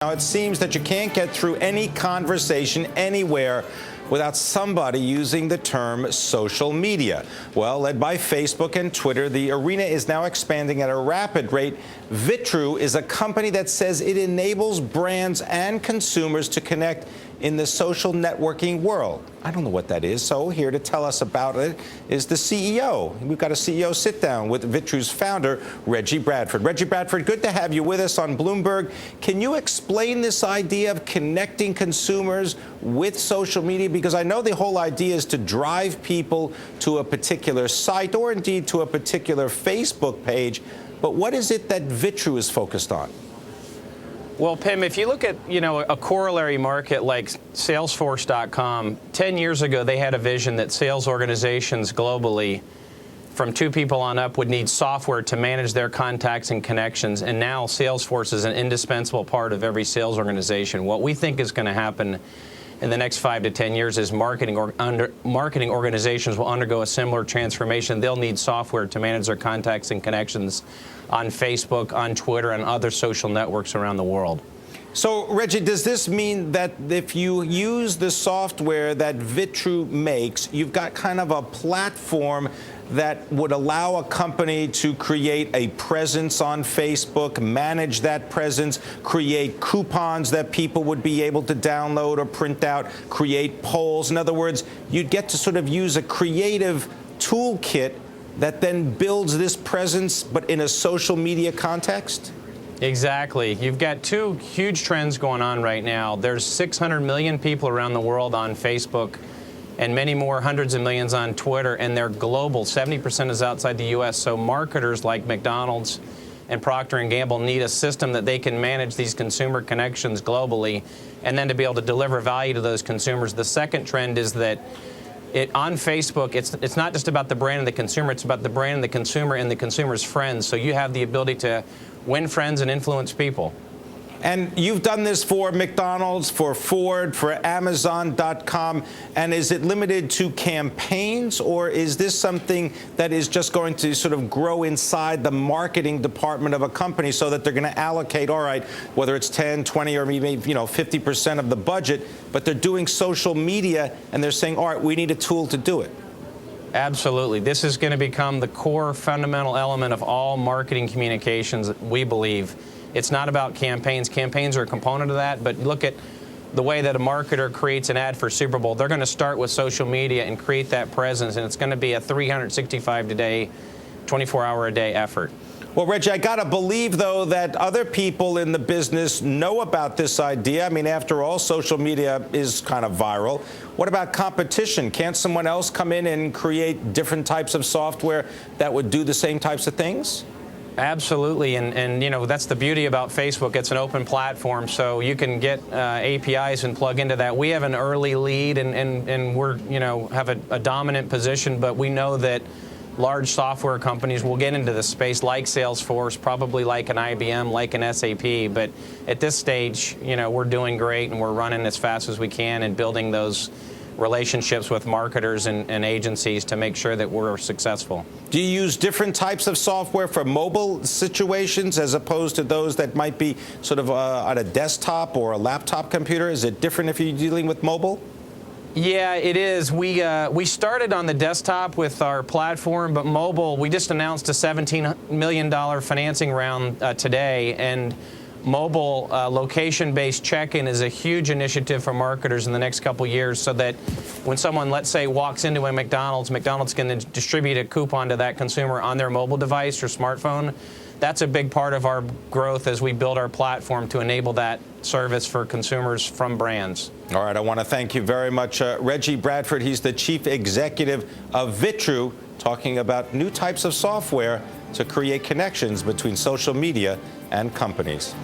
Now, it seems that you can't get through any conversation anywhere without somebody using the term social media. Well, led by Facebook and Twitter, the arena is now expanding at a rapid rate. Vitru is a company that says it enables brands and consumers to connect in the social networking world. I don't know what that is, so here to tell us about it is the CEO. We've got a CEO sit-down with Vitru's founder, Reggie Bradford. Reggie Bradford, good to have you with us on Bloomberg. Can you explain this idea of connecting consumers with social media? Because I know the whole idea is to drive people to a particular site or indeed to a particular Facebook page, but what is it that Vitru is focused on? Well, Pimm, if you look at, a corollary market like Salesforce.com, 10 years ago they had a vision that sales organizations globally, from 2 people on up, would need software to manage their contacts and connections, and now Salesforce is an indispensable part of every sales organization. What we think is going to happen in the next 5 to 10 years is marketing organizations will undergo a similar transformation. They'll need software to manage their contacts and connections on Facebook, on Twitter, and other social networks around the world. So, Reggie, does this mean that if you use the software that Vitru makes, you've got kind of a platform that would allow a company to create a presence on Facebook, manage that presence, create coupons that people would be able to download or print out, create polls? In other words, you'd get to sort of use a creative toolkit that then builds this presence, but in a social media context? Exactly. You've got 2 huge trends going on right now. There's 600 million people around the world on Facebook and many more, hundreds of millions on Twitter, and they're global. 70% is outside the U.S., so marketers like McDonald's and Procter & Gamble need a system that they can manage these consumer connections globally and then to be able to deliver value to those consumers. The second trend is that on Facebook, it's not just about the brand and the consumer, it's about the brand and the consumer and the consumer's friends. So you have the ability to win friends and influence people. And you've done this for McDonald's, for Ford, for Amazon.com. And is it limited to campaigns, or is this something that is just going to sort of grow inside the marketing department of a company so that they're going to allocate, all right, whether it's 10, 20, or maybe 50% of the budget, but they're doing social media and they're saying, all right, we need a tool to do it? Absolutely. This is going to become the core fundamental element of all marketing communications, we believe. It's not about campaigns. Campaigns are a component of that, but look at the way that a marketer creates an ad for Super Bowl. They're going to start with social media and create that presence, and it's going to be a 365-day, 24-hour-a-day effort. Well, Reggie, I got to believe, though, that other people in the business know about this idea. I mean, after all, social media is kind of viral. What about competition? Can't someone else come in and create different types of software that would do the same types of things? Absolutely, and that's the beauty about Facebook. It's an open platform, so you can get APIs and plug into that. We have an early lead, and we're have a dominant position, but we know that large software companies will get into this space, like Salesforce, probably like an IBM, like an SAP. But at this stage, we're doing great, and we're running as fast as we can and building those relationships with marketers and agencies to make sure that we're successful. Do you use different types of software for mobile situations as opposed to those that might be sort of on a desktop or a laptop computer? Is it different if you're dealing with mobile? Yeah, it is. We started on the desktop with our platform, but mobile, we just announced a $17 million financing round today, and mobile location-based check-in is a huge initiative for marketers in the next couple years, so that when someone, let's say, walks into a McDonald's can distribute a coupon to that consumer on their mobile device or smartphone. That's a big part of our growth as we build our platform to enable that service for consumers from brands. All right, I want to thank you very much, Reggie Bradford. He's the chief executive of Vitru, talking about new types of software to create connections between social media and companies.